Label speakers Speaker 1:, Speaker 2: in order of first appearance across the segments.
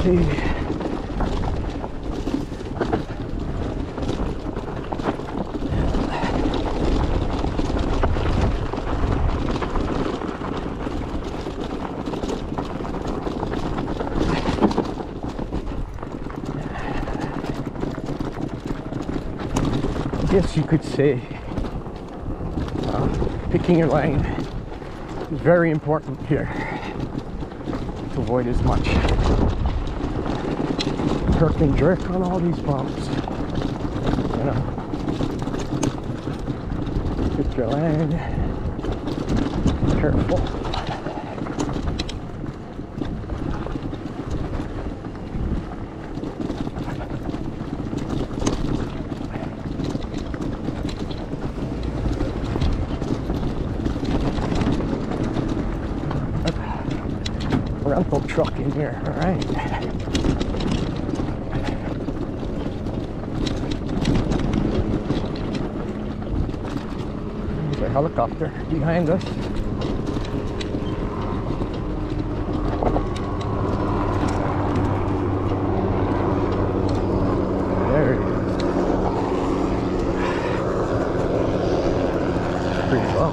Speaker 1: see. I guess you could say picking your lane is very important here to avoid as much jerk and jerk on all these bumps. You know, pick your lane, careful. Rental truck in here, all right. There's a helicopter behind us. There it is. Pretty low.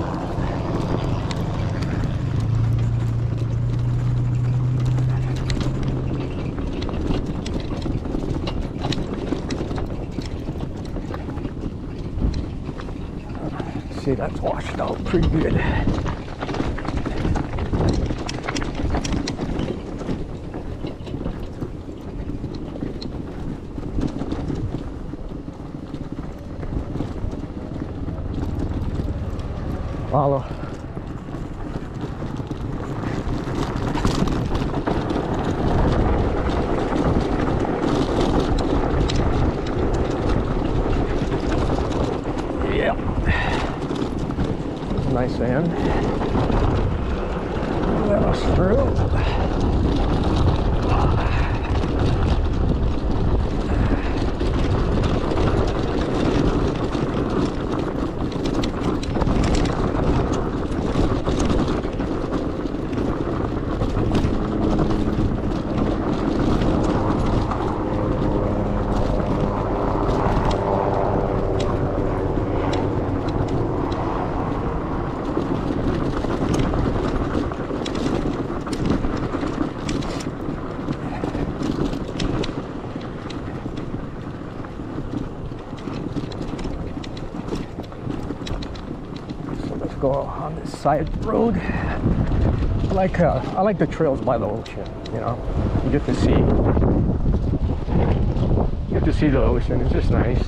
Speaker 1: See, that's washed out pretty good. Follow. Nice van. Let us through. Go on this side road. I like the trails by the ocean. You know, you get to see the ocean. It's just nice.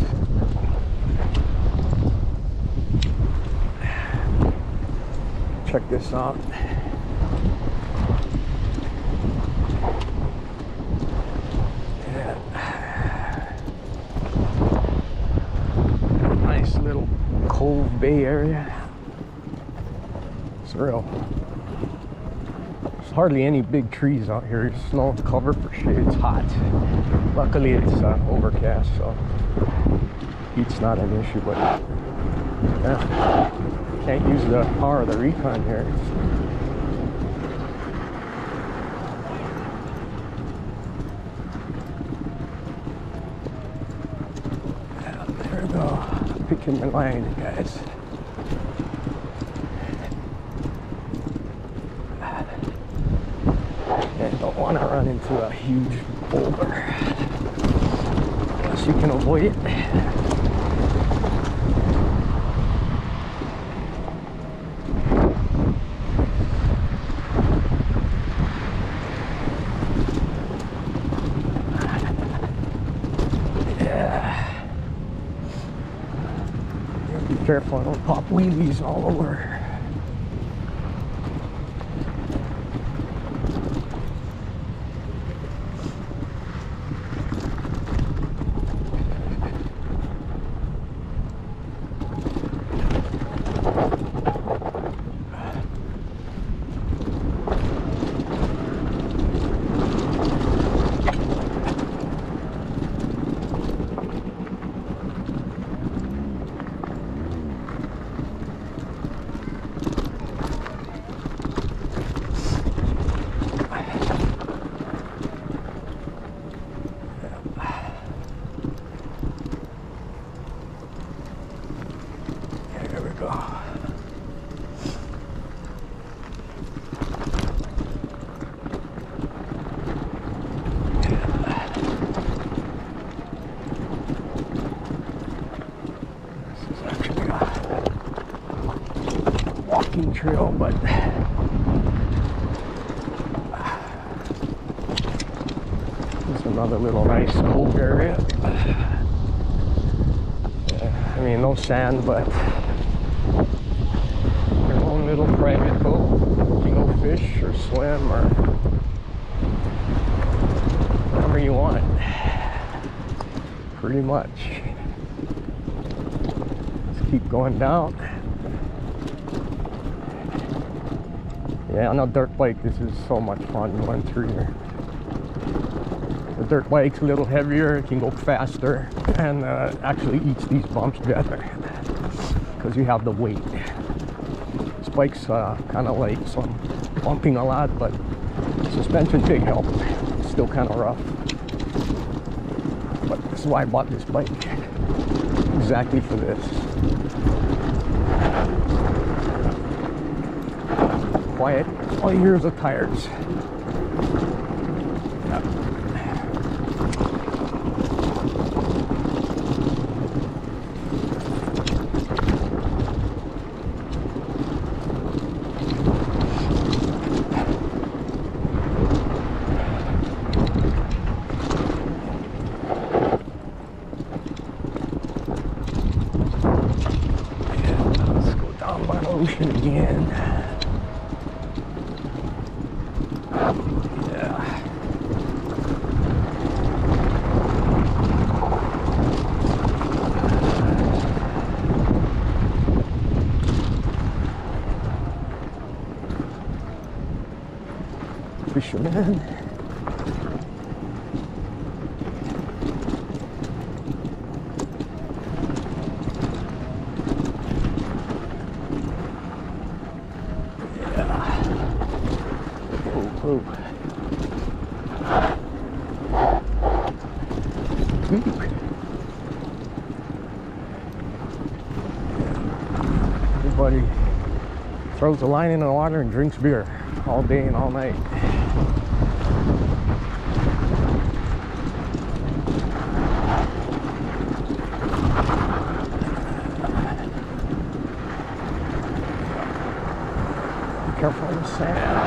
Speaker 1: Check this out. Yeah. Nice little cove bay area. It's real. There's hardly any big trees out here. There's no cover for shade. It's hot. Luckily it's overcast, so heat's not an issue, but yeah, can't use the power of the Recon here. Yeah, there we go. Picking my line, guys. And don't want to run into a huge boulder unless you can avoid it. Yeah. Be careful, I don't pop wheelies all over. trail, but there's another little nice cove area. I mean, no sand, but your own little private cove. You can go fish or swim or whatever you want, pretty much. Let's keep going down. Yeah, on a dirt bike, this is so much fun going through here. The dirt bike's a little heavier, it can go faster, and actually eats these bumps better because you have the weight. This bike's kind of light, so I'm bumping a lot, but suspension big help. It's still kind of rough, but this is why I bought this bike, exactly for this. Quiet, all you hear is the tires. Ocean again. Yeah. Fisherman. Ooh. Everybody throws the line in the water and drinks beer all day and all night. Be careful of the sand.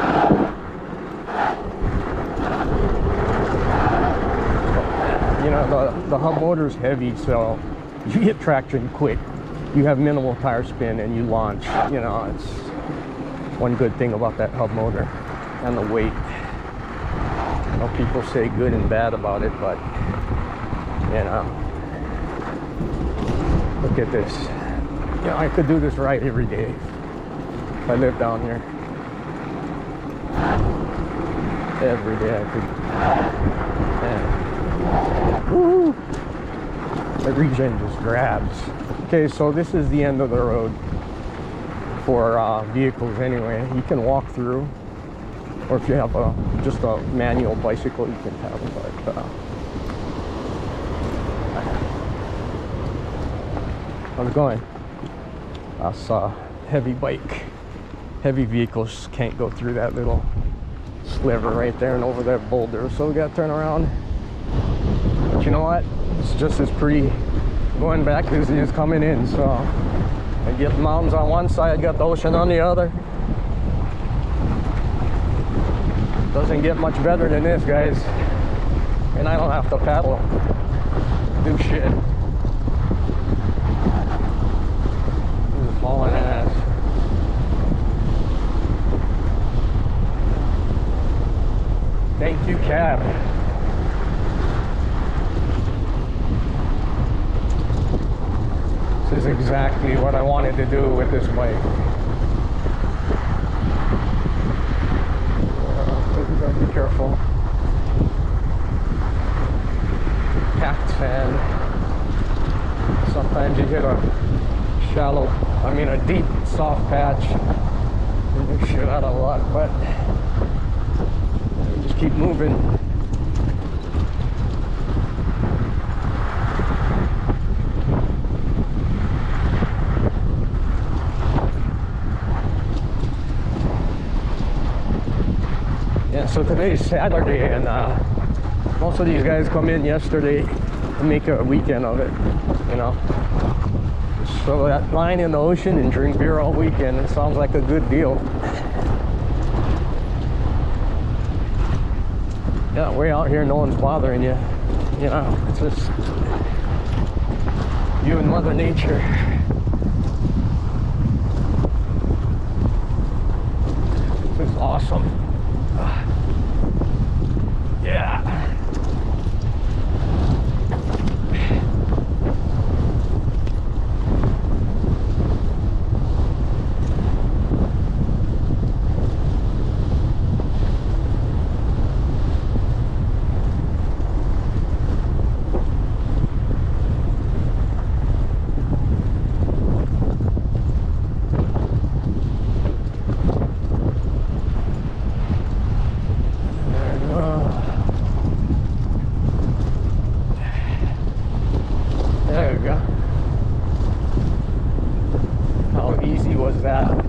Speaker 1: You know, the hub motor is heavy, so you get traction quick. You have minimal tire spin and you launch. You know, it's one good thing about that hub motor, and the weight. I know people say good and bad about it, but you know, look at this. You know, I could do this ride every day if I lived down here. Every day I could. Man. Woo! The region just grabs. Okay, so this is the end of the road for vehicles anyway. You can walk through, or if you have just a manual bicycle, you can have it. But how's it going? That's a heavy bike. Heavy vehicles can't go through that little sliver right there and over that boulder, so we gotta turn around. But you know what? It's just as pretty going back as it is coming in. So I get the mountains on one side, got the ocean on the other. Doesn't get much better than this, guys. And I don't have to paddle, do shit. This is hauling ass. Thank you, cab. This is exactly what I wanted to do with this bike. You gotta be careful. Packed sand. Sometimes you hit a shallow, a deep, soft patch, and you shit out of luck, but you just keep moving. So today's Saturday, and most of these guys come in yesterday to make a weekend of it, you know. So that line in the ocean and drink beer all weekend, it sounds like a good deal. Yeah, way out here, no one's bothering you. You know, it's just you and Mother Nature. This is awesome. Yeah. There we go. How easy was that?